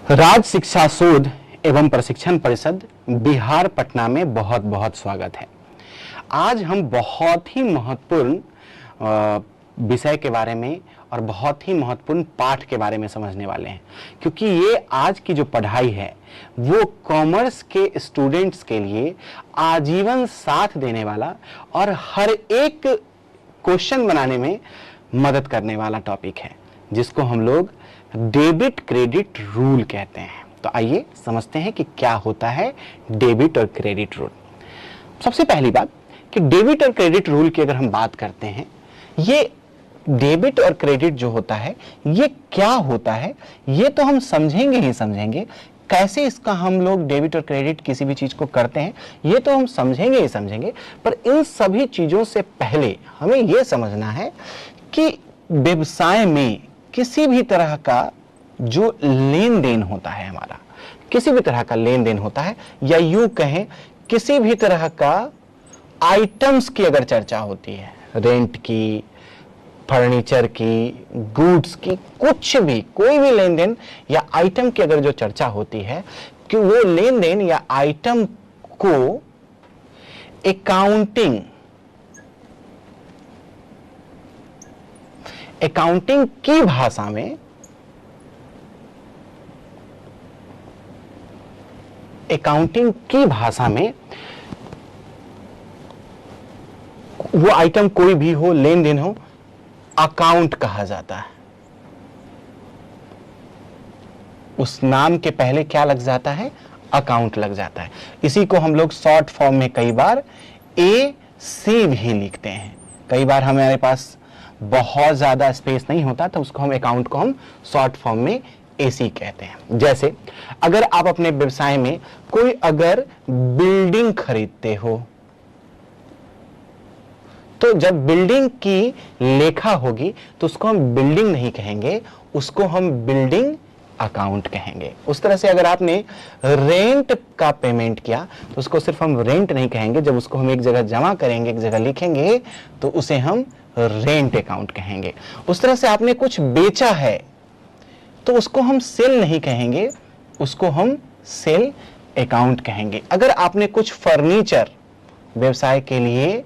राज शिक्षा शोध एवं प्रशिक्षण परिषद बिहार पटना में बहुत बहुत स्वागत है। आज हम बहुत ही महत्वपूर्ण विषय के बारे में और बहुत ही महत्वपूर्ण पाठ के बारे में समझने वाले हैं, क्योंकि ये आज की जो पढ़ाई है वो कॉमर्स के स्टूडेंट्स के लिए आजीवन साथ देने वाला और हर एक क्वेश्चन बनाने में मदद करने वाला टॉपिक है, जिसको हम लोग डेबिट क्रेडिट रूल कहते हैं। तो आइए समझते हैं कि क्या होता है डेबिट और क्रेडिट रूल। सबसे पहली बात कि डेबिट और क्रेडिट रूल की अगर हम बात करते हैं, ये डेबिट और क्रेडिट जो होता है ये क्या होता है ये तो हम समझेंगे ही समझेंगे। कैसे इसका हम लोग डेबिट और क्रेडिट किसी भी चीज को करते हैं ये तो हम समझेंगे ही समझेंगे, पर इन सभी चीजों से पहले हमें यह समझना है कि व्यवसाय में किसी भी तरह का जो लेन देन होता है, हमारा किसी भी तरह का लेन देन होता है, या यूं कहें किसी भी तरह का आइटम्स की अगर चर्चा होती है, रेंट की, फर्नीचर की, गुड्स की, कुछ भी कोई भी लेन देन या आइटम की अगर जो चर्चा होती है कि वो लेन देन या आइटम को अकाउंटिंग की भाषा में वो आइटम कोई भी हो, लेन देन हो, अकाउंट कहा जाता है। उस नाम के पहले क्या लग जाता है? अकाउंट लग जाता है। इसी को हम लोग शॉर्ट फॉर्म में कई बार AC भी लिखते हैं। कई बार हमारे पास बहुत ज्यादा स्पेस नहीं होता तो उसको हम अकाउंट को हम शॉर्ट फॉर्म में AC कहते हैं। जैसे अगर आप अपने व्यवसाय में कोई अगर बिल्डिंग खरीदते हो तो जब बिल्डिंग की लेखा होगी तो उसको हम बिल्डिंग नहीं कहेंगे, उसको हम बिल्डिंग अकाउंट कहेंगे। उस तरह से अगर आपने रेंट का पेमेंट किया तो उसको सिर्फ हम रेंट नहीं कहेंगे, जब उसको हम एक जगह जमा करेंगे, एक जगह लिखेंगे तो उसे हम रेंट अकाउंट कहेंगे। उस तरह से आपने कुछ बेचा है तो उसको हम सेल नहीं कहेंगे, उसको हम सेल अकाउंट कहेंगे। अगर आपने कुछ फर्नीचर व्यवसाय के लिए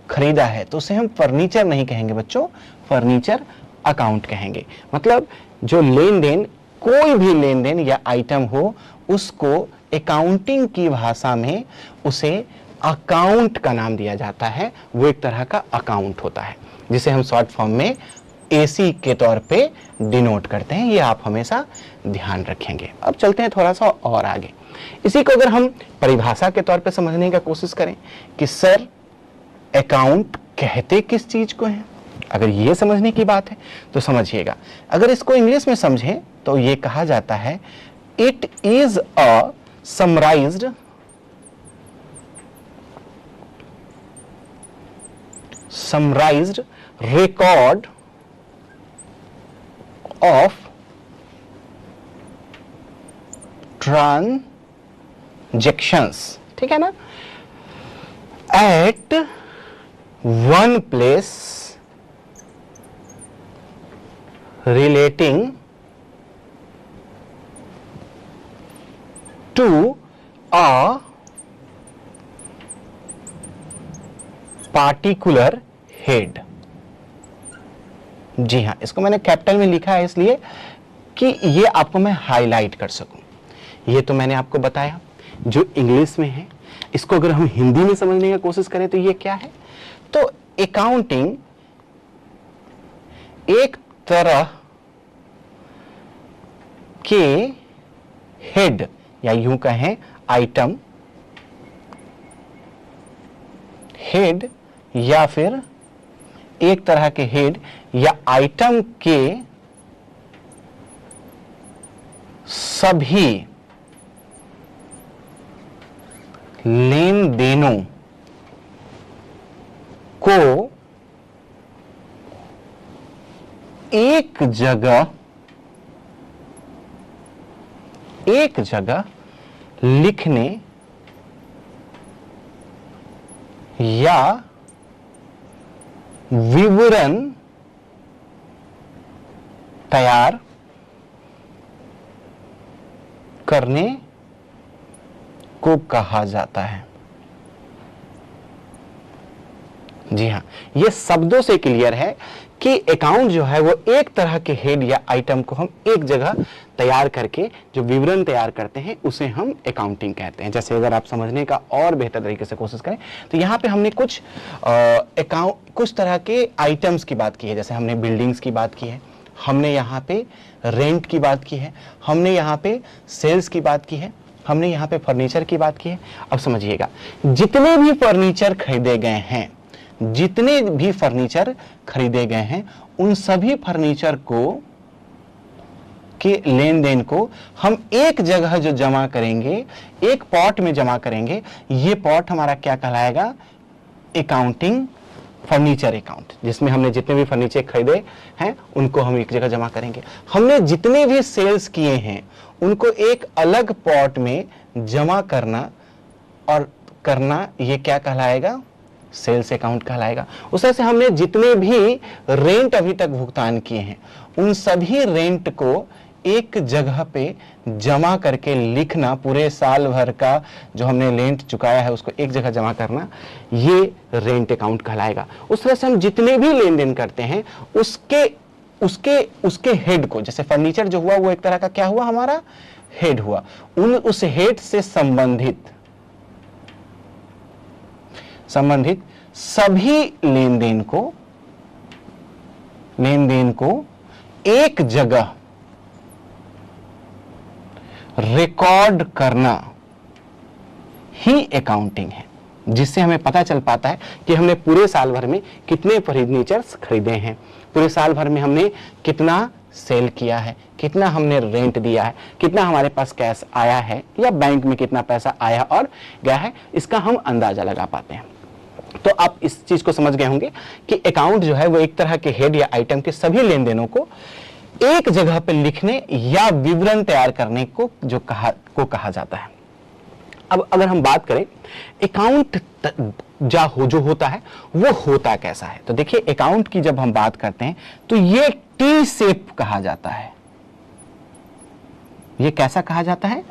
खरीदा है तो उसे हम फर्नीचर नहीं कहेंगे बच्चों, फर्नीचर अकाउंट कहेंगे। मतलब जो लेन देन, कोई भी लेन देन या आइटम हो, उसको अकाउंटिंग की भाषा में उसे अकाउंट का नाम दिया जाता है। वो एक तरह का अकाउंट होता है जिसे हम शॉर्ट फॉर्म में AC के तौर पे डिनोट करते हैं। ये आप हमेशा ध्यान रखेंगे। अब चलते हैं थोड़ा सा और आगे। इसी को अगर हम परिभाषा के तौर पे समझने का कोशिश करें कि सर अकाउंट कहते किस चीज को है, अगर ये समझने की बात है तो समझिएगा। अगर इसको इंग्लिश में समझें तो ये कहा जाता है it is a summarised record of transactions, ठीक है ना, at one place relating to a particular head. जी हां, इसको मैंने कैपिटल में लिखा है इसलिए कि ये आपको मैं हाईलाइट कर सकूं। ये तो मैंने आपको बताया जो इंग्लिश में है। इसको अगर हम हिंदी में समझने की कोशिश करें तो ये क्या है? तो अकाउंटिंग एक तरह के हेड या यूं कहें आइटम, हेड या फिर एक तरह के हेड या आइटम के सभी लेन देनों को एक जगह लिखने या विवरण तैयार करने को कहा जाता है। जी हाँ, ये शब्दों से क्लियर है कि अकाउंट जो है वो एक तरह के हेड या आइटम को हम एक जगह तैयार करके जो विवरण तैयार करते हैं उसे हम अकाउंटिंग कहते हैं। जैसे अगर आप समझने का और बेहतर तरीके से कोशिश करें तो यहाँ पे हमने कुछ तरह के आइटम्स की बात की है। जैसे हमने बिल्डिंग्स की बात की है, हमने यहाँ पे रेंट की बात की है, हमने यहाँ पे सेल्स की बात की है, हमने यहाँ पे फर्नीचर की बात की है। अब समझिएगा, जितने भी फर्नीचर खरीदे गए हैं, जितने भी फर्नीचर खरीदे गए हैं, उन सभी फर्नीचर को के लेन देन को हम एक जगह जो जमा करेंगे, एक पॉट में जमा करेंगे, ये पॉट हमारा क्या कहलाएगा? अकाउंटिंग फर्नीचर अकाउंट, जिसमें हमने जितने भी फर्नीचर खरीदे हैं उनको हम एक जगह जमा करेंगे। हमने जितने भी सेल्स किए हैं उनको एक अलग पॉट में जमा करना और करना, ये क्या कहलाएगा? सेल्स अकाउंट कहलाएगा। उस तरह से हमने जितने भी रेंट अभी तक भुगतान किए हैं उन सभी रेंट को एक जगह पे जमा करके लिखना, पूरे साल भर का जो हमने रेंट चुकाया है उसको एक जगह जमा करना, ये रेंट अकाउंट कहलाएगा। उस तरह से हम जितने भी लेन देन करते हैं उसके हेड को, जैसे फर्नीचर जो हुआ वो एक तरह का क्या हुआ? हमारा हेड हुआ। उस हेड से संबंधित सभी लेन देन को एक जगह रिकॉर्ड करना ही अकाउंटिंग है, जिससे हमें पता चल पाता है कि हमने पूरे साल भर में कितने फर्नीचर्स खरीदे हैं, पूरे साल भर में हमने कितना सेल किया है, कितना हमने रेंट दिया है, कितना हमारे पास कैश आया है या बैंक में कितना पैसा आया और गया है, इसका हम अंदाजा लगा पाते हैं। तो आप इस चीज को समझ गए होंगे कि अकाउंट जो है वो एक तरह के हेड या आइटम के सभी लेन देनों को एक जगह पर लिखने या विवरण तैयार करने को कहा जाता है। अब अगर हम बात करें अकाउंट जो होता है वो होता कैसा है, तो देखिए अकाउंट की जब हम बात करते हैं तो ये टी शेप कहा जाता है। ये कैसा कहा जाता है?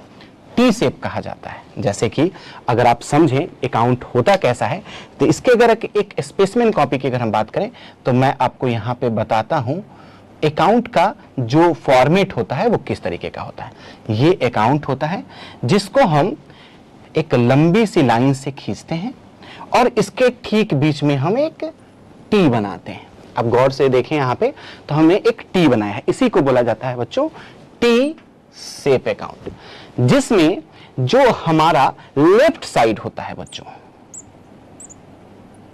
टी शेप कहा जाता है। जैसे कि अगर आप समझें अकाउंट होता कैसा है तो इसके अगर एक स्पेसिमेन कॉपी की अगर हम बात करें तो मैं आपको यहां पे बताता हूं अकाउंट का जो फॉर्मेट होता है वो किस तरीके का होता है। ये अकाउंट होता है जिसको हम एक लंबी सी लाइन से खींचते हैं और इसके ठीक बीच में हम एक टी बनाते हैं। अब गौर से देखें यहां पे तो हमने एक टी बनाया है, इसी को बोला जाता है बच्चों टी शेप अकाउंट, जिसमें जो हमारा लेफ्ट साइड होता है बच्चों,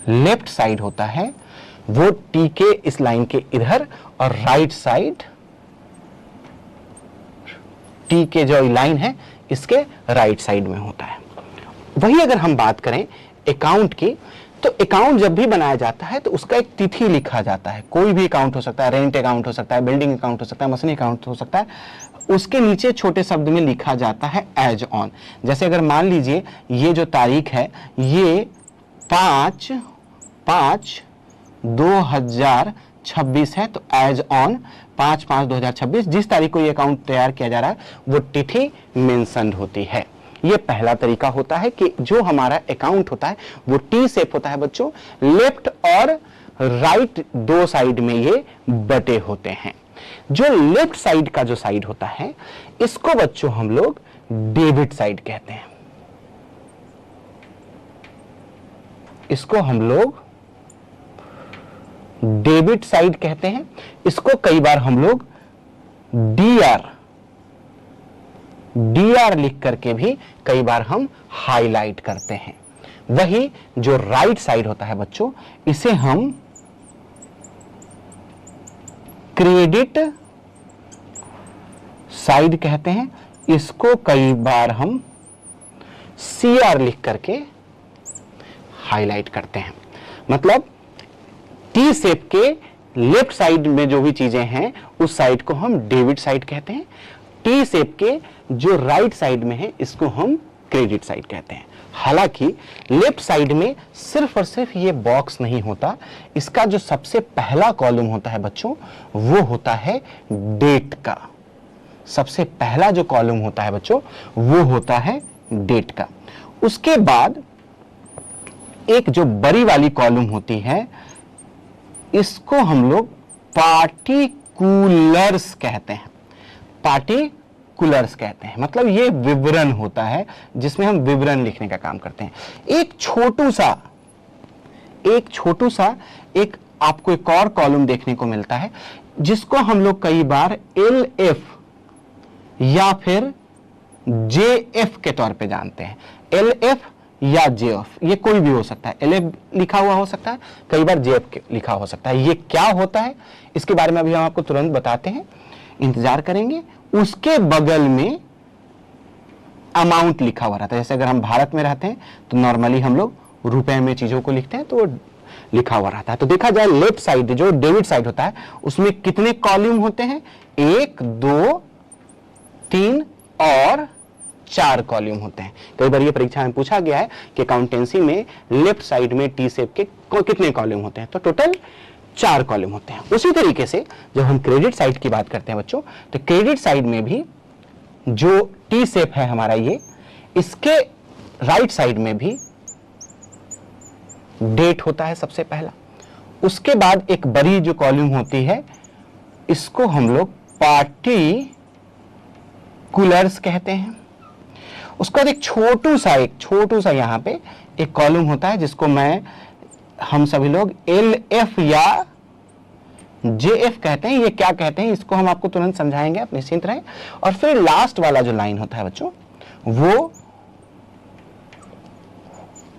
लेफ्ट साइड होता है वो टी के इस लाइन के इधर और राइट साइड टी के जो लाइन है इसके राइट साइड में होता है। वही अगर हम बात करें अकाउंट की तो अकाउंट जब भी बनाया जाता है तो उसका एक तिथि लिखा जाता है। कोई भी अकाउंट हो सकता है, रेंट अकाउंट हो सकता है, बिल्डिंग अकाउंट हो सकता है, मशीन अकाउंट हो सकता है, उसके नीचे छोटे शब्द में लिखा जाता है एज ऑन। जैसे अगर मान लीजिए ये जो तारीख है ये 5/5/2026 है तो एज ऑन 5/5/2026 जिस तारीख को ये अकाउंट तैयार किया जा रहा है वो तिथि मेंशन्ड होती है। ये पहला तरीका होता है कि जो हमारा अकाउंट होता है वो टी शेप होता है बच्चों, लेफ्ट और राइट दो साइड में ये बटे होते हैं। जो लेफ्ट साइड का जो साइड होता है इसको बच्चों हम लोग डेबिट साइड कहते हैं। इसको हम लोग डेबिट साइड कहते हैं। इसको कई बार हम लोग डीआर लिख करके भी कई बार हम हाईलाइट करते हैं। वही जो राइट साइड होता है बच्चों इसे हम क्रेडिट साइड कहते हैं। इसको कई बार हम सीआर लिख करके हाईलाइट करते हैं। मतलब टी शेप के लेफ्ट साइड में जो भी चीजें हैं उस साइड को हम डेबिट साइड कहते हैं। टी शेप के जो राइट साइड में है इसको हम क्रेडिट साइड कहते हैं। हालांकि लेफ्ट साइड में सिर्फ और सिर्फ ये बॉक्स नहीं होता, इसका जो सबसे पहला कॉलम होता है बच्चों वो होता है डेट का। सबसे पहला जो कॉलम होता है बच्चों वो होता है डेट का। उसके बाद एक जो बड़ी वाली कॉलम होती है इसको हम लोग पार्टिकुलर्स कहते हैं। पार्टिकुलर्स कहते हैं मतलब ये विवरण होता है जिसमें हम विवरण लिखने का काम करते हैं। एक छोटू सा एक आपको एक और कॉलम देखने को मिलता है जिसको हम लोग कई बार LF या फिर JF के तौर पे जानते हैं। LF या JF ये कोई भी हो सकता है, LF लिखा हुआ हो सकता है, कई बार JF लिखा हो सकता है। ये क्या होता है इसके बारे में अभी हम आपको तुरंत बताते हैं, इंतजार करेंगे। उसके बगल में अमाउंट लिखा हुआ रहता है। जैसे अगर हम भारत में रहते हैं तो नॉर्मली हम लोग रुपए में चीजों को लिखते हैं तो लिखा हुआ रहता है। तो देखा जाए लेफ्ट साइड जो डेबिट साइड होता है उसमें कितने कॉलम होते हैं? 1 2 3 और 4 कॉलम होते हैं। कई बार ये परीक्षा में पूछा गया है कि अकाउंटेंसी में लेफ्ट साइड में टी शेप के कितने कॉलम होते हैं, तो टोटल 4 कॉलम होते हैं। उसी तरीके से जब हम क्रेडिट साइड की बात करते हैं बच्चों, तो क्रेडिट साइड में भी जो टी शेप है हमारा ये, इसके राइट साइड में भी डेट होता है सबसे पहला। उसके बाद एक बड़ी जो कॉलम होती है इसको हम लोग पार्टिकुलर्स कहते हैं। उसके बाद एक छोटू सा यहां पे एक कॉलम होता है जिसको हम सभी लोग LF या JF कहते हैं। ये क्या कहते हैं इसको हम आपको तुरंत समझाएंगे, आप निश्चिंत रहें। और फिर लास्ट वाला जो लाइन होता है बच्चों वो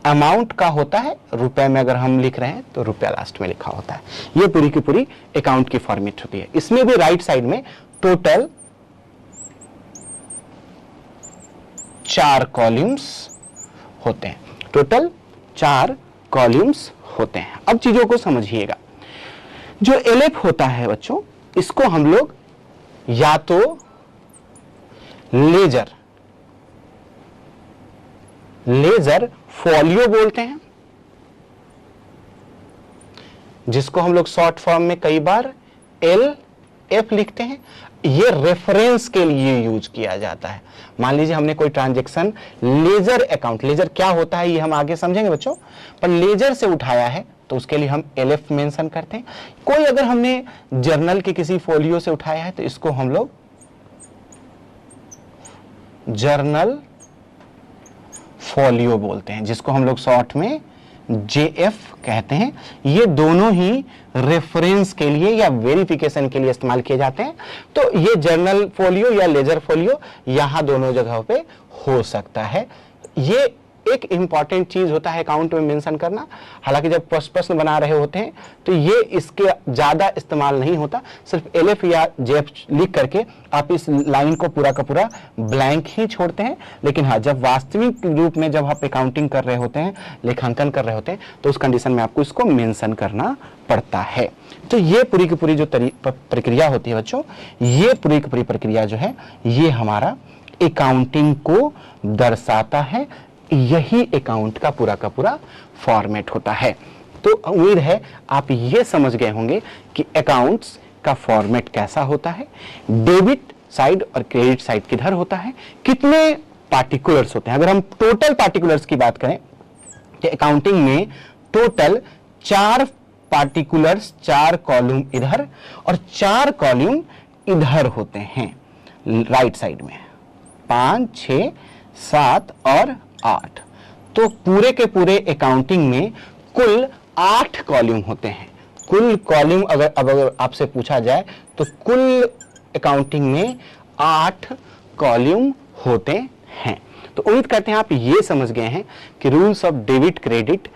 अमाउंट का होता है। रुपए में अगर हम लिख रहे हैं तो रुपया लास्ट में लिखा होता है। ये पूरी की पूरी अकाउंट की फॉर्मेट होती है। इसमें भी राइट साइड में टोटल 4 कॉलम्स होते हैं। टोटल 4 कॉलम्स होते हैं। अब चीजों को समझिएगा। जो LF होता है बच्चों इसको हम लोग या तो लेजर फोलियो बोलते हैं, जिसको हम लोग शॉर्ट फॉर्म में कई बार LF लिखते हैं। ये रेफरेंस के लिए यूज किया जाता है। मान लीजिए हमने कोई ट्रांजैक्शन लेजर अकाउंट, लेजर क्या होता है ये हम आगे समझेंगे बच्चों, पर लेजर से उठाया है तो उसके लिए हम LF मेंशन करते हैं। कोई अगर हमने जर्नल के किसी फोलियो से उठाया है तो इसको हम लोग जर्नल फोलियो बोलते हैं, जिसको हम लोग शॉर्ट में JF कहते हैं। ये दोनों ही रेफरेंस के लिए या वेरिफिकेशन के लिए इस्तेमाल किए जाते हैं। तो ये जर्नल फोलियो या लेजर फोलियो यहां दोनों जगहों पे हो सकता है। ये एक इंपॉर्टेंट चीज होता है अकाउंट में मेंशन करना। हालांकि जब प्रश्न बना रहे होते हैं तो ये इसके ज्यादा इस्तेमाल नहीं होता। सिर्फ LF या JF लिख करके आप इस लाइन को पूरा का पूरा ब्लैंक ही छोड़ते हैं। लेकिन हाँ, जब वास्तविक रूप में जब आप अकाउंटिंग कर रहे होते हैं, लेखांकन कर रहे होते हैं, तो उस कंडीशन में आपको इसको मेंशन करना पड़ता है। तो ये पूरी की पूरी जो प्रक्रिया होती है बच्चों, ये पूरी की पूरी प्रक्रिया जो है ये हमारा अकाउंटिंग को दर्शाता है। यही अकाउंट का पूरा फॉर्मेट होता है। तो उम्मीद है आप ये समझ गए होंगे कि अकाउंट्स का फॉर्मेट कैसा होता है, डेबिट साइड और क्रेडिट साइड किधर होता है, कितने पार्टिकुलर्स होते हैं। अगर हम टोटल पार्टिकुलर्स की बात करें तो अकाउंटिंग में टोटल 4 पार्टिकुलर्स, 4 कॉलम इधर और 4 कॉलम इधर होते हैं राइट साइड में। 5 6 7 और 8। तो पूरे के पूरे अकाउंटिंग में कुल 8 कॉलम होते हैं। कुल कॉलम अगर आपसे पूछा जाए तो कुल अकाउंटिंग में 8 कॉलम होते हैं। तो उम्मीद करते हैं आप ये समझ गए हैं कि रूल्स ऑफ डेबिट क्रेडिट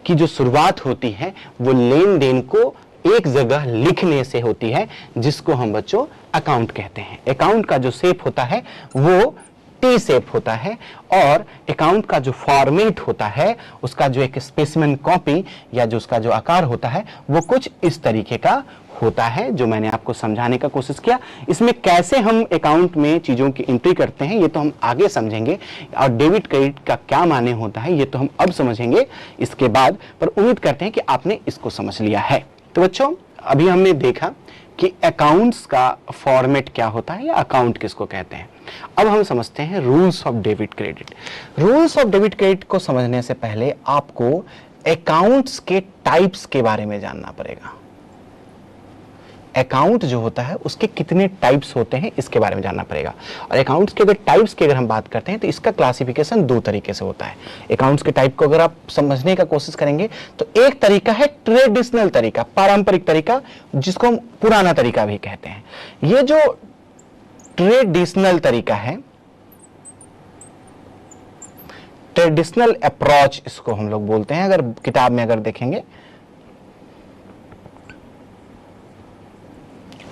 की जो शुरुआत होती है वो लेन देन को एक जगह लिखने से होती है, जिसको हम बच्चों अकाउंट कहते हैं। अकाउंट का जो शेप होता है वो टी शेप होता है और अकाउंट का जो फॉर्मेट होता है, उसका जो एक स्पेसिमेन कॉपी या जो उसका जो आकार होता है वो कुछ इस तरीके का होता है, जो मैंने आपको समझाने का कोशिश किया। इसमें कैसे हम अकाउंट में चीजों की एंट्री करते हैं ये तो हम आगे समझेंगे, और डेबिट क्रेडिट का क्या माने होता है ये तो हम अब समझेंगे इसके बाद। पर उम्मीद करते हैं कि आपने इसको समझ लिया है। तो बच्चों अभी हमने देखा कि अकाउंट्स का फॉर्मेट क्या होता है या अकाउंट किसको कहते हैं। अब हम समझते हैं rules of debit credit. Rules of debit credit को समझने से पहले आपको अकाउंट्स के टाइप्स के बारे में जानना पड़ेगा। अकाउंट जो होता है उसके कितने टाइप्स होते हैं इसके बारे में जानना पड़ेगा। और अकाउंट्स के अगर टाइप्स की अगर हम बात करते हैं तो इसका क्लासिफिकेशन दो तरीके से होता है। अकाउंट्स के टाइप को अगर आप समझने का कोशिश करेंगे तो एक तरीका है ट्रेडिशनल तरीका, पारंपरिक तरीका, जिसको हम पुराना तरीका भी कहते हैं। ये जो ट्रेडिशनल तरीका है, ट्रेडिशनल अप्रोच इसको हम लोग बोलते हैं, अगर किताब में अगर देखेंगे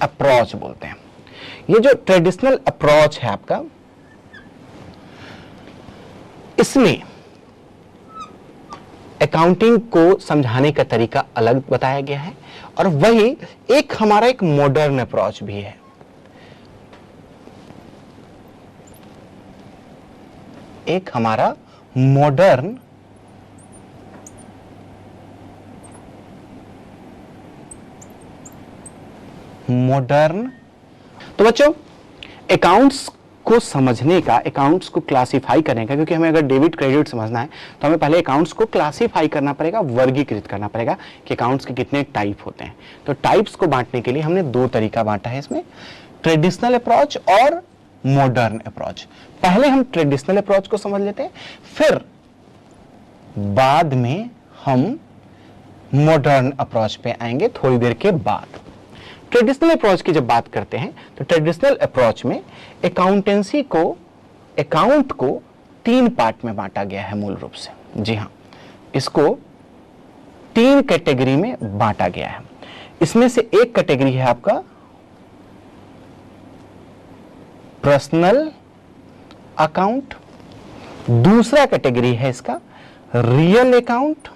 अप्रोच बोलते हैं। ये जो ट्रेडिशनल अप्रोच है आपका, इसमें अकाउंटिंग को समझाने का तरीका अलग बताया गया है और वही एक हमारा एक मॉडर्न अप्रोच भी है। एक हमारा मॉडर्न तो बच्चों अकाउंट्स को समझने का, अकाउंट्स को क्लासिफाई करने का, क्योंकि हमें अगर डेबिट क्रेडिट समझना है तो हमें पहले अकाउंट्स को क्लासिफाई करना पड़ेगा, वर्गीकृत करना पड़ेगा कि अकाउंट्स के कितने टाइप होते हैं। तो टाइप्स को बांटने के लिए हमने दो तरीका बांटा है इसमें, ट्रेडिशनल अप्रोच और मॉडर्न अप्रोच। पहले हम ट्रेडिशनल अप्रोच को समझ लेते हैं, फिर बाद में हम मॉडर्न अप्रोच पे आएंगे थोड़ी देर के बाद। ट्रेडिशनल अप्रोच की जब बात करते हैं तो ट्रेडिशनल अप्रोच में अकाउंटेंसी को, अकाउंट को तीन पार्ट में बांटा गया है मूल रूप से। जी हां, इसको तीन कैटेगरी में बांटा गया है। इसमें से एक कैटेगरी है आपका पर्सनल अकाउंट, दूसरा कैटेगरी है इसका रियल अकाउंट,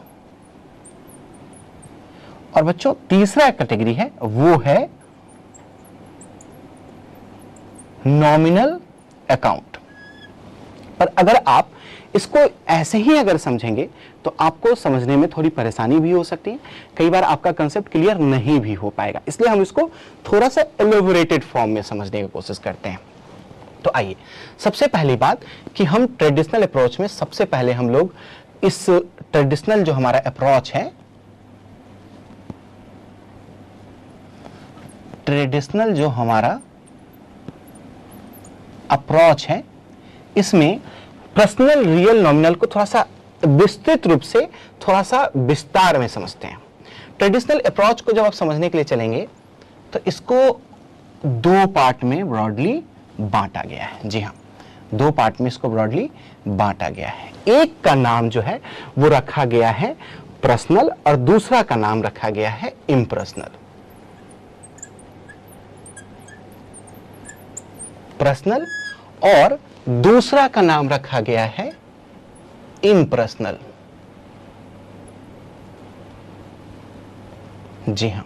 और बच्चों तीसरा कैटेगरी है वो है नॉमिनल अकाउंट। पर अगर आप इसको ऐसे ही अगर समझेंगे तो आपको समझने में थोड़ी परेशानी भी हो सकती है, कई बार आपका कंसेप्ट क्लियर नहीं भी हो पाएगा, इसलिए हम इसको थोड़ा सा एलोबोरेटेड फॉर्म में समझने की कोशिश करते हैं। तो आइए, सबसे पहली बात कि हम ट्रेडिशनल अप्रोच में सबसे पहले हम लोग इस ट्रेडिशनल जो हमारा अप्रोच है, ट्रेडिशनल जो हमारा अप्रोच है, इसमें पर्सनल, रियल, नॉमिनल को थोड़ा सा विस्तृत रूप से, थोड़ा सा विस्तार में समझते हैं। ट्रेडिशनल अप्रोच को जब आप समझने के लिए चलेंगे तो इसको दो पार्ट में ब्रॉडली बांटा गया है। जी हां, दो पार्ट में इसको ब्रॉडली बांटा गया है। एक का नाम जो है वो रखा गया है पर्सनल और दूसरा का नाम रखा गया है इम्पर्सनल। पर्सनल और दूसरा का नाम रखा गया है इम्पर्सनल। जी हां,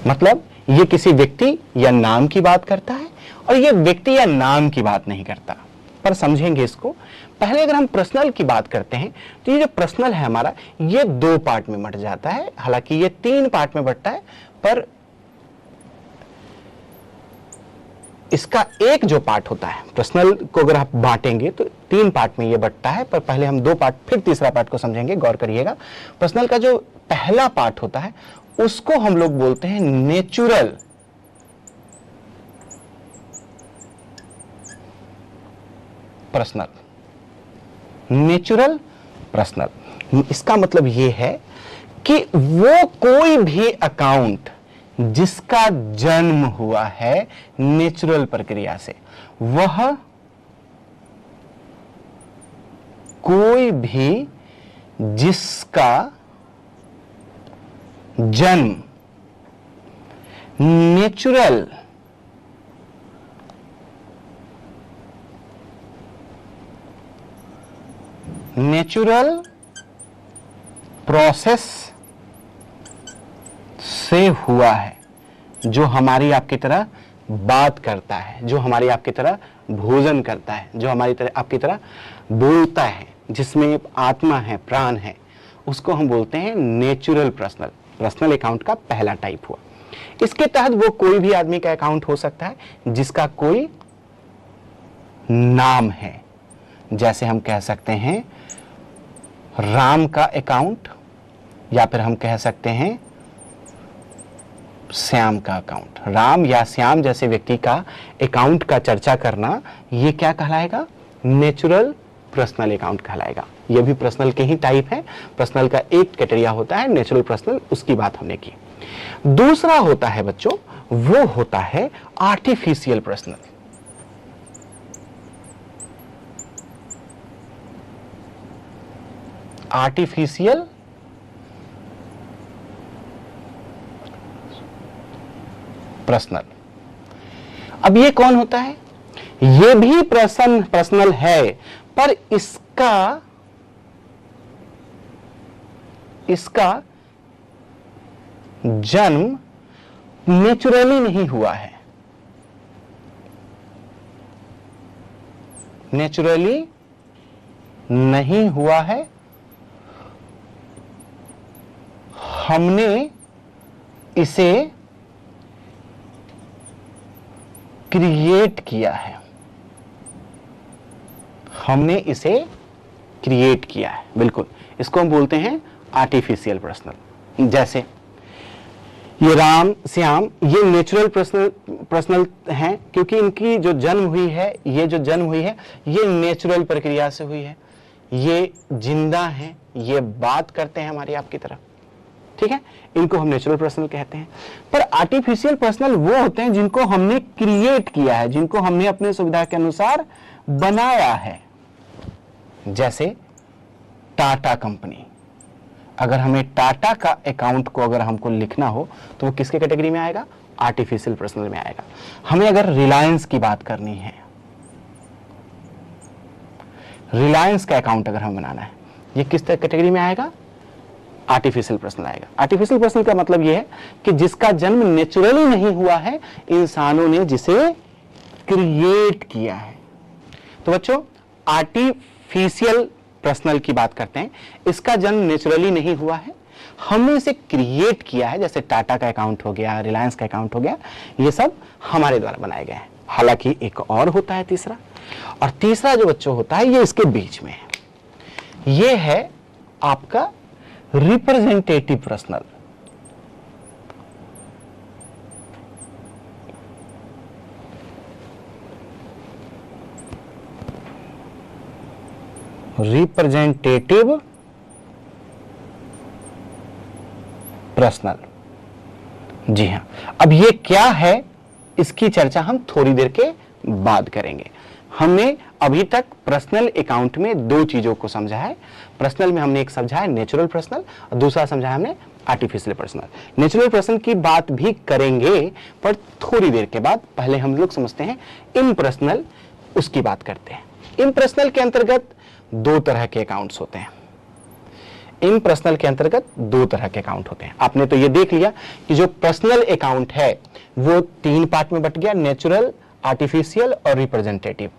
मतलब ये किसी व्यक्ति या नाम की बात करता है और ये व्यक्ति या नाम की बात नहीं करता। पर समझेंगे इसको, पहले अगर हम पर्सनल की बात करते हैं तो ये जो पर्सनल है हमारा, ये दो पार्ट में बंट जाता है। हालांकि ये तीन पार्ट में बंटता है, पर इसका एक जो पार्ट होता है, पर्सनल को अगर आप बांटेंगे तो तीन पार्ट में ये बंटता है। पर पहले हम दो पार्ट, फिर तीसरा पार्ट को समझेंगे, गौर करिएगा। पर्सनल का जो पहला पार्ट होता है उसको हम लोग बोलते हैं नेचुरल पर्सनल। नेचुरल पर्सनल, इसका मतलब यह है कि वो कोई भी अकाउंट जिसका जन्म हुआ है नेचुरल प्रक्रिया से, वह कोई भी जिसका जन्म नेचुरल प्रोसेस से हुआ है, जो हमारी आपकी तरह बात करता है, जो हमारी आपकी तरह भोजन करता है, जो हमारी तरह आपकी तरह बोलता है, जिसमें आत्मा है, प्राण है, उसको हम बोलते हैं नेचुरल पर्सनल। पर्सनल अकाउंट का पहला टाइप हुआ। इसके तहत वो कोई भी आदमी का अकाउंट हो सकता है जिसका कोई नाम है। जैसे हम कह सकते हैं राम का अकाउंट, या फिर हम कह सकते हैं श्याम का अकाउंट। राम या श्याम जैसे व्यक्ति का अकाउंट का चर्चा करना, ये क्या कहलाएगा? नेचुरल पर्सनल अकाउंट कहलाएगा। ये भी पर्सनल के ही टाइप है। पर्सनल का एक कैटेगरी होता है नेचुरल पर्सनल, उसकी बात हमने की। दूसरा होता है बच्चों, वो होता है आर्टिफिशियल पर्सनल। Artificial personal. अब ये कौन होता है? ये भी पर्सनल है, पर इसका जन्म नेचुरली नहीं हुआ है। नेचुरली नहीं हुआ है, हमने इसे क्रिएट किया है। हमने इसे क्रिएट किया है, बिल्कुल। इसको हम बोलते हैं आर्टिफिशियल पर्सनल। जैसे ये राम श्याम, ये नेचुरल पर्सनल हैं, क्योंकि इनकी जो जन्म हुई है, ये नेचुरल प्रक्रिया से हुई है। ये जिंदा हैं, ये बात करते हैं हमारी आपकी तरह, ठीक है। इनको हम नेचुरल पर्सनल कहते हैं। पर आर्टिफिशियल पर्सनल वो होते हैं जिनको हमने क्रिएट किया है, जिनको हमने अपने सुविधा के अनुसार बनाया है। जैसे टाटा कंपनी, अगर हमें टाटा का अकाउंट को अगर हमको लिखना हो तो वो किसके कैटेगरी में आएगा? आर्टिफिशियल पर्सनल में आएगा। हमें अगर रिलायंस की बात करनी है, रिलायंस का अकाउंट अगर हमें बनाना है, ये किस कैटेगरी में आएगा? आर्टिफिशियल पर्सनल आएगा। आर्टिफिशियल पर्सनल का मतलब यह है कि जिसका जन्म नेचुरली नहीं हुआ है, इंसानों ने जिसे क्रिएट किया है। तो बच्चों, आर्टिफिशियल पर्सनल की बात करते हैं। इसका जन्म नेचुरली नहीं हुआ है, हमने इसे क्रिएट किया है। जैसे टाटा का अकाउंट हो गया, रिलायंस का अकाउंट हो गया, ये सब हमारे द्वारा बनाए गए हैं। हालांकि एक और होता है तीसरा, और तीसरा जो बच्चों होता है, ये इसके बीच में है। ये है आपका रिप्रेजेंटेटिव पर्सनल। रिप्रेजेंटेटिव पर्सनल, जी हां। अब ये क्या है, इसकी चर्चा हम थोड़ी देर के बाद करेंगे। हमने अभी तक पर्सनल अकाउंट में दो चीजों को समझा है। पर्सनल में हमने एक समझा है नेचुरल पर्सनल, और दूसरा समझा है हमने आर्टिफिशियल पर्सनल। नेचुरल पर्सनल की बात भी करेंगे, पर थोड़ी देर के बाद। पहले हम लोग समझते हैं इम्पर्सनल, उसकी बात करते हैं। इम्पर्सनल के अंतर्गत दो तरह के अकाउंट्स होते हैं। इम्पर्सनल के अंतर्गत दो तरह के अकाउंट होते हैं। आपने तो ये देख लिया कि जो पर्सनल अकाउंट है वो तीन पार्ट में बट गया, नेचुरल, आर्टिफिशियल और रिप्रेजेंटेटिव।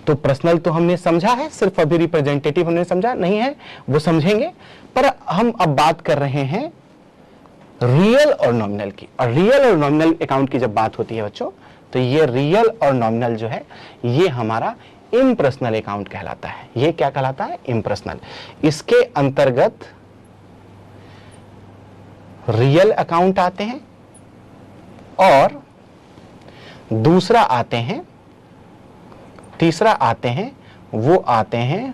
तो पर्सनल तो हमने समझा है, सिर्फ अभी रिप्रेजेंटेटिव हमने समझा नहीं है, वो समझेंगे। पर हम अब बात कर रहे हैं रियल और नॉमिनल की। और रियल और नॉमिनल अकाउंट की जब बात होती है बच्चों, तो ये रियल और नॉमिनल जो है, ये हमारा इम्पर्सनल अकाउंट कहलाता है। ये क्या कहलाता है? इम्पर्सनल। इसके अंतर्गत रियल अकाउंट आते हैं और दूसरा आते हैं, तीसरा आते हैं, वो आते हैं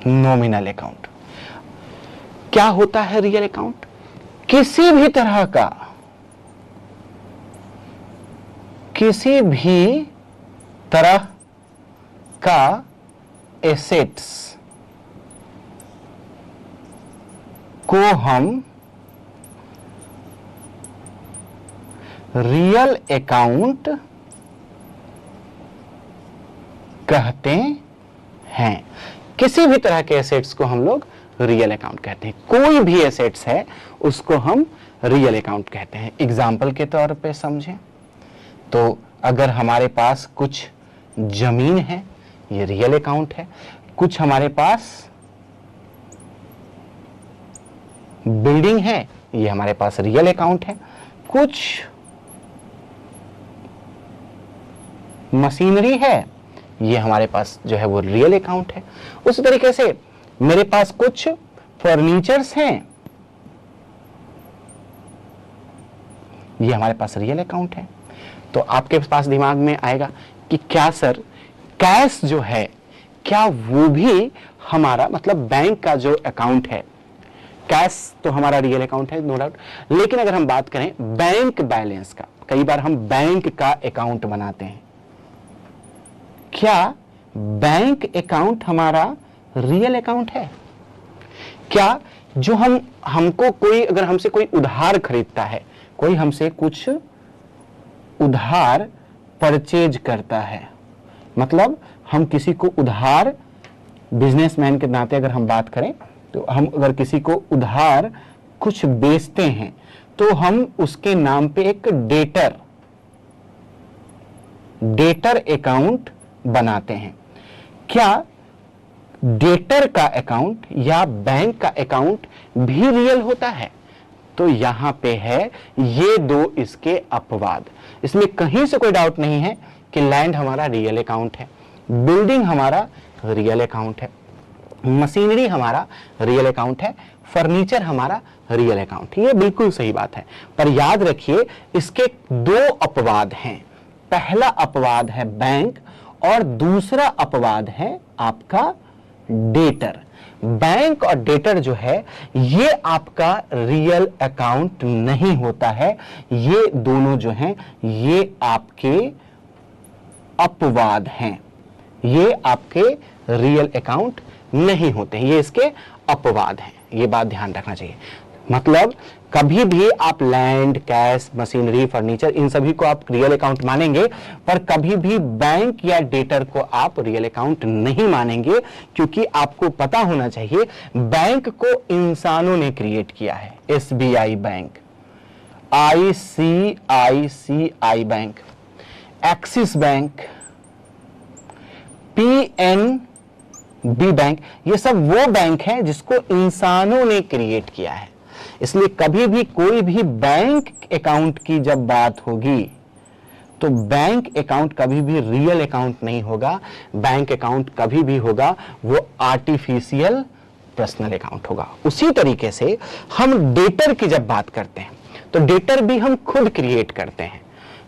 नॉमिनल अकाउंट। क्या होता है रियल अकाउंट? किसी भी तरह का एसेट्स को हम रियल अकाउंट कहते हैं। किसी भी तरह के एसेट्स को हम लोग रियल अकाउंट कहते हैं। कोई भी एसेट्स है उसको हम रियल अकाउंट कहते हैं। एग्जाम्पल के तौर पे समझें तो अगर हमारे पास कुछ जमीन है, ये रियल अकाउंट है। कुछ हमारे पास बिल्डिंग है, ये हमारे पास रियल अकाउंट है। कुछ मशीनरी है, ये हमारे पास जो है वो रियल अकाउंट है। उसी तरीके से मेरे पास कुछ फर्नीचर्स हैं, ये हमारे पास रियल अकाउंट है। तो आपके पास दिमाग में आएगा कि क्या सर कैश जो है क्या वो भी हमारा मतलब बैंक का जो अकाउंट है, कैश तो हमारा रियल अकाउंट है नो डाउट, लेकिन अगर हम बात करें बैंक बैलेंस का, कई बार हम बैंक का अकाउंट बनाते हैं, क्या बैंक अकाउंट हमारा रियल अकाउंट है? क्या जो हमको कोई अगर हमसे कोई उधार खरीदता है, कोई हमसे कुछ उधार परचेज करता है, मतलब हम किसी को उधार, बिजनेसमैन के नाते अगर हम बात करें तो हम अगर किसी को उधार कुछ बेचते हैं तो हम उसके नाम पे एक डेटर अकाउंट बनाते हैं। क्या डेटर का अकाउंट या बैंक का अकाउंट भी रियल होता है? तो यहां पे है ये दो इसके अपवाद। इसमें कहीं से कोई डाउट नहीं है कि लैंड हमारा रियल अकाउंट है, बिल्डिंग हमारा रियल अकाउंट है, मशीनरी हमारा रियल अकाउंट है, फर्नीचर हमारा रियल अकाउंट, ये बिल्कुल सही बात है। पर याद रखिए इसके दो अपवाद हैं। पहला अपवाद है बैंक और दूसरा अपवाद है आपका डेटर। बैंक और डेटर जो है ये आपका रियल अकाउंट नहीं होता है, ये दोनों जो हैं ये आपके अपवाद हैं, ये आपके रियल अकाउंट नहीं होते हैं, ये इसके अपवाद हैं। ये बात ध्यान रखना चाहिए। मतलब कभी भी आप लैंड, कैश, मशीनरी, फर्नीचर इन सभी को आप रियल अकाउंट मानेंगे, पर कभी भी बैंक या डेटर को आप रियल अकाउंट नहीं मानेंगे, क्योंकि आपको पता होना चाहिए बैंक को इंसानों ने क्रिएट किया है। SBI bank, ICICI bank, axis bank, PNB bank, ये सब वो बैंक है जिसको इंसानों ने क्रिएट किया है। इसलिए कभी भी कोई भी बैंक अकाउंट की जब बात होगी तो बैंक अकाउंट कभी भी रियल अकाउंट नहीं होगा। बैंक अकाउंट कभी भी होगा वो आर्टिफिशियल पर्सनल अकाउंट होगा। उसी तरीके से हम डेटर की जब बात करते हैं तो डेटर भी हम खुद क्रिएट करते हैं।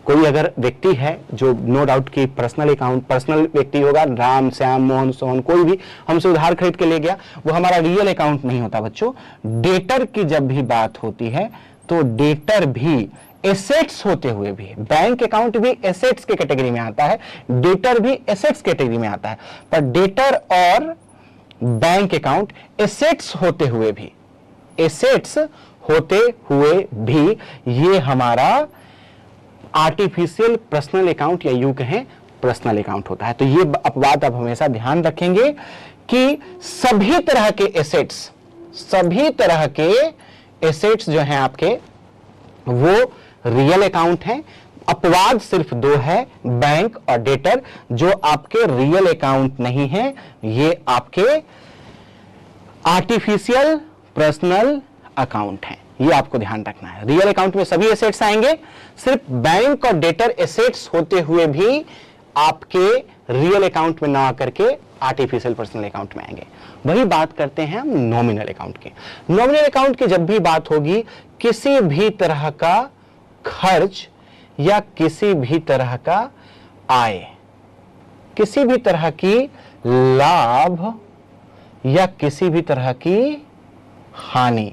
कोई अगर व्यक्ति है जो नो डाउट की पर्सनल अकाउंट, पर्सनल व्यक्ति होगा, राम, श्याम, मोहन, सोहन, कोई भी हमसे उधार खरीद के ले गया, वो हमारा रियल अकाउंट नहीं होता बच्चों। डेटर की जब भी बात होती है तो डेटर भी एसेट्स होते हुए भी, बैंक अकाउंट भी एसेट्स के कैटेगरी में आता है, डेटर भी एसेट्स कैटेगरी में आता है, पर डेटर और बैंक अकाउंट एसेट्स होते हुए भी ये हमारा आर्टिफिशियल पर्सनल अकाउंट या यूं कहें पर्सनल अकाउंट होता है। तो ये अपवाद आप हमेशा ध्यान रखेंगे कि सभी तरह के एसेट्स जो हैं आपके वो रियल अकाउंट हैं। अपवाद सिर्फ दो है, बैंक और डेटर, जो आपके रियल अकाउंट नहीं है, ये आपके आर्टिफिशियल पर्सनल अकाउंट हैं। ये आपको ध्यान रखना है। रियल अकाउंट में सभी एसेट्स आएंगे, सिर्फ बैंक और डेटर एसेट्स होते हुए भी आपके रियल अकाउंट में ना आकर के आर्टिफिशियल पर्सनल अकाउंट में आएंगे। वही बात करते हैं हम नॉमिनल अकाउंट की। नॉमिनल अकाउंट की जब भी बात होगी, किसी भी तरह का खर्च या किसी भी तरह का आय, किसी भी तरह की लाभ या किसी भी तरह की हानि,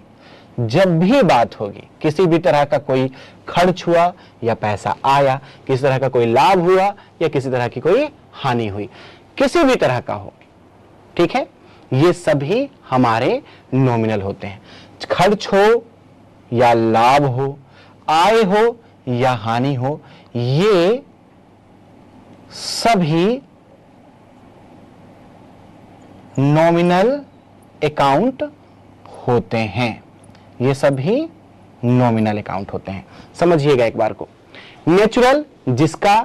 जब भी बात होगी, किसी भी तरह का कोई खर्च हुआ या पैसा आया, किसी तरह का कोई लाभ हुआ या किसी तरह की कोई हानि हुई, किसी भी तरह का हो, ठीक है, ये सभी हमारे नॉमिनल होते हैं। खर्च हो या लाभ हो, आय हो या हानि हो, ये सभी नॉमिनल अकाउंट होते हैं। ये सभी नॉमिनल अकाउंट होते हैं। समझिएगा एक बार को। नेचुरल, जिसका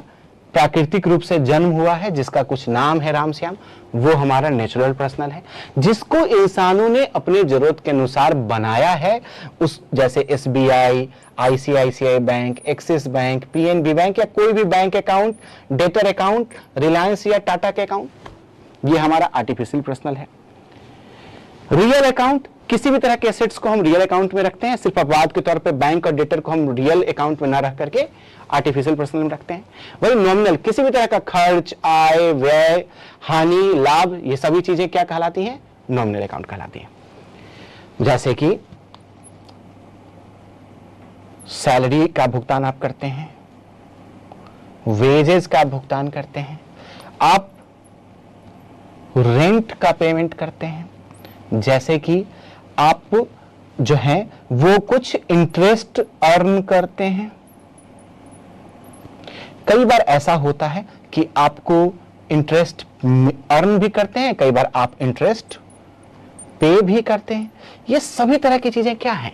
प्राकृतिक रूप से जन्म हुआ है, जिसका कुछ नाम है राम श्याम, वो हमारा नेचुरल पर्सनल है। जिसको इंसानों ने अपने जरूरत के अनुसार बनाया है, उस जैसे SBI, ICICI bank, axis bank, PNB bank या कोई भी bank account, debtor account, Reliance या टाटा के अकाउंट, ये हमारा आर्टिफिशियल पर्सनल है। रियल अकाउंट, किसी भी तरह के एसेट्स को हम रियल अकाउंट में रखते हैं, सिर्फ अपवाद के तौर पे बैंक और डेटर को हम रियल अकाउंट में ना रख करके आर्टिफिशियल पर्सनल में रखते हैं। वही नॉमिनल, किसी भी तरह का खर्च, आय, व्यय, हानि, लाभ, ये सभी चीजें क्या कहलाती हैं? नॉमिनल अकाउंट कहलाती हैं। जैसे कि सैलरी का भुगतान आप करते हैं, वेजेस का भुगतान करते हैं, आप रेंट का पेमेंट करते हैं, जैसे कि आप जो है वो कुछ इंटरेस्ट अर्न करते हैं। कई बार ऐसा होता है कि आपको इंटरेस्ट अर्न भी करते हैं, कई बार आप इंटरेस्ट पे भी करते हैं। ये सभी तरह की चीजें क्या हैं?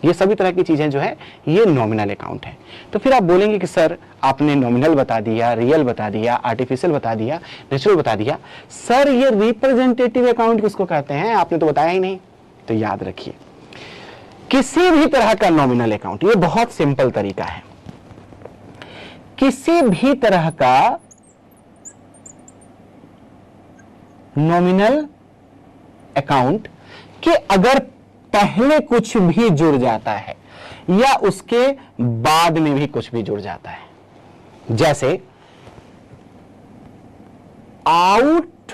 ये सभी तरह की चीजें जो है ये नॉमिनल अकाउंट है। तो फिर आप बोलेंगे कि सर आपने नॉमिनल बता दिया, रियल बता दिया, आर्टिफिशियल बता दिया, नेचुरल बता दिया, सर ये रिप्रेजेंटेटिव अकाउंट किसको कहते हैं? आपने तो बताया ही नहीं। तो याद रखिए, किसी भी तरह का नॉमिनल अकाउंट, ये बहुत सिंपल तरीका है, किसी भी तरह का नॉमिनल अकाउंट के अगर पहले कुछ भी जुड़ जाता है या उसके बाद में भी कुछ भी जुड़ जाता है, जैसे आउट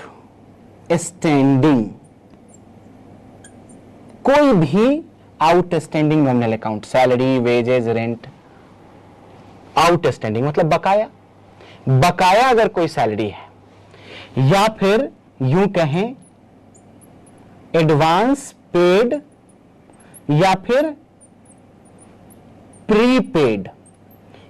स्टैंडिंग, कोई भी outstanding nominal account, salary, wages, rent, outstanding मतलब बकाया। बकाया अगर कोई सैलरी है या फिर यूं कहें एडवांस पेड या फिर प्रीपेड,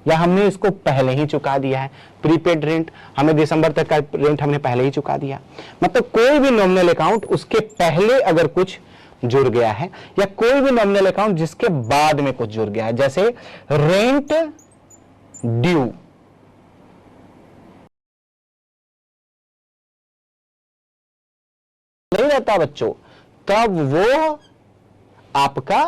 या हमने इसको पहले ही चुका दिया है, प्रीपेड रेंट, हमें दिसंबर तक का रेंट हमने पहले ही चुका दिया। मतलब कोई भी नॉमिनल अकाउंट उसके पहले अगर कुछ जुड़ गया है या कोई भी नॉमिनल अकाउंट जिसके बाद में कुछ जुड़ गया है, जैसे रेंट ड्यू, नहीं रहता बच्चों, तब वो आपका,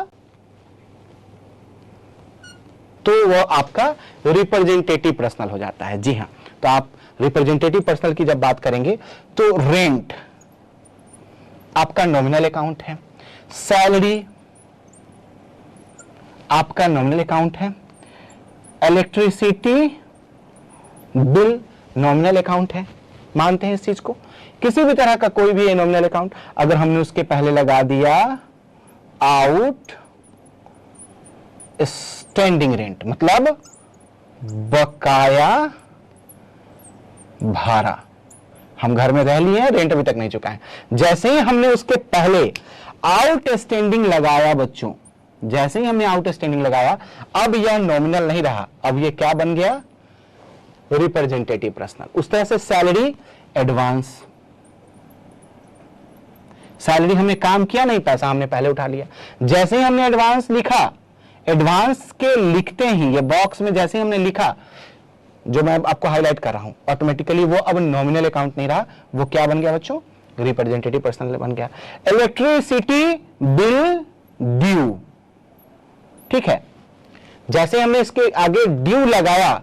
तो वो आपका रिप्रेजेंटेटिव पर्सनल हो जाता है। जी हां, तो आप रिप्रेजेंटेटिव पर्सनल की जब बात करेंगे तो रेंट आपका नॉमिनल अकाउंट है, सैलरी आपका नॉमिनल अकाउंट है, इलेक्ट्रिसिटी बिल नॉमिनल अकाउंट है। मानते हैं इस चीज को? किसी भी तरह का कोई भी नॉमिनल अकाउंट अगर हमने उसके पहले लगा दिया आउट स्टैंडिंग रेंट, मतलब बकाया भाड़ा, हम घर में रह लिए हैं, रेंट अभी तक नहीं चुका है, जैसे ही हमने उसके पहले आउटस्टैंडिंग लगाया बच्चों, जैसे ही हमने आउटस्टैंडिंग लगाया, अब यह नॉमिनल नहीं रहा, अब यह क्या बन गया? Representative personal. उस तरह से सैलरी एडवांस, सैलरी हमने काम किया नहीं, पैसा हमने पहले उठा लिया, जैसे ही हमने एडवांस लिखा, एडवांस के लिखते ही ये बॉक्स में जैसे ही हमने लिखा, जो मैं आपको हाईलाइट कर रहा हूं, ऑटोमेटिकली वो अब नॉमिनल अकाउंट नहीं रहा, वो क्या बन गया बच्चों? रिप्रेजेंटेटिव पर्सनल बन गया। इलेक्ट्रिसिटी बिल ड्यू, ठीक है, जैसे हमने इसके आगे ड्यू लगाया,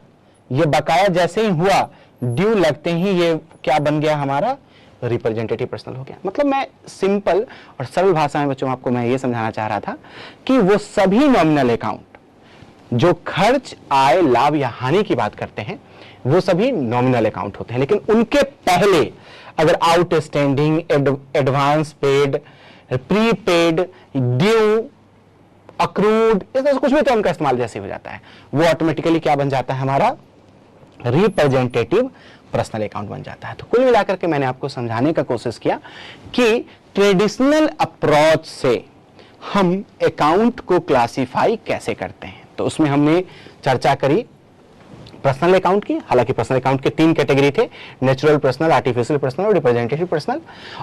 ये बकाया जैसे ही हुआ, ड्यू लगते ही ये क्या बन गया? हमारा रिप्रेजेंटेटिव पर्सनल हो गया। मतलब मैं सिंपल और सरल भाषा में बच्चों आपको मैं ये समझाना चाह रहा था कि वो सभी नॉमिनल अकाउंट जो खर्च, आय, लाभ या हानि की बात करते हैं, वो सभी नॉमिनल अकाउंट होते हैं, लेकिन उनके पहले अगर outstanding, advance paid, prepaid, due, accrued, इस तरह से कुछ भी टर्म का इस्तेमाल जैसे हो जाता है, वो ऑटोमेटिकली क्या बन जाता है? हमारा रिप्रेजेंटेटिव पर्सनल अकाउंट बन जाता है। तो कुल मिलाकर के मैंने आपको समझाने का कोशिश किया कि ट्रेडिशनल अप्रोच से हम अकाउंट को क्लासिफाई कैसे करते हैं। तो उसमें हमने चर्चा करी पर्सनल अकाउंट की। हालांकि पर्सनल अकाउंट के 3 कैटेगरी थे, नेचुरल पर्सनल, आर्टिफिशियल पर्सनल और रिप्रेजेंटेटिव पर्सनल।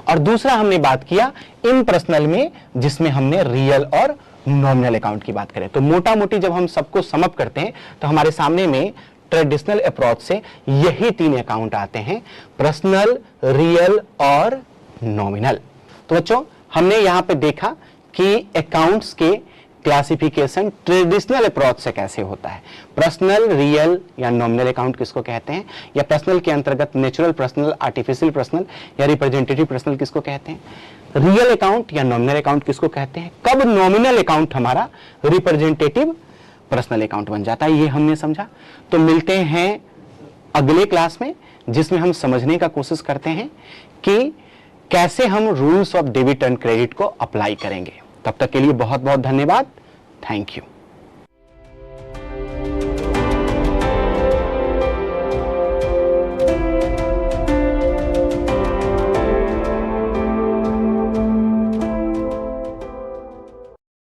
और दूसरा हमने बात किया इन पर्सनल में, जिसमें हमने रियल और नॉमिनल अकाउंट की बात करें। तो मोटा मोटी जब हम सबको समअप करते हैं तो हमारे सामने में ट्रेडिशनल अप्रोच से यही 3 अकाउंट आते हैं, पर्सनल, रियल और नॉमिनल। तो बच्चों हमने यहां पे देखा कि अकाउंट्स के क्लासिफिकेशन ट्रेडिशनल अप्रोच से कैसे होता है। पर्सनल, रियल या नॉमिनल अकाउंट किसको कहते हैं, या पर्सनल के अंतर्गत नेचुरल पर्सनल, आर्टिफिशियल पर्सनल या रिप्रेजेंटेटिव पर्सनल किसको कहते हैं, रियल अकाउंट या नॉमिनल अकाउंट किसको कहते हैं, कब नॉमिनल अकाउंट हमारा रिप्रेजेंटेटिव पर्सनल अकाउंट बन जाता है, ये हमने समझा। तो मिलते हैं अगले क्लास में, जिसमें हम समझने का कोशिश करते हैं कि कैसे हम rules of debit and credit को अप्लाई करेंगे। तब तक के लिए बहुत बहुत धन्यवाद। Thank you.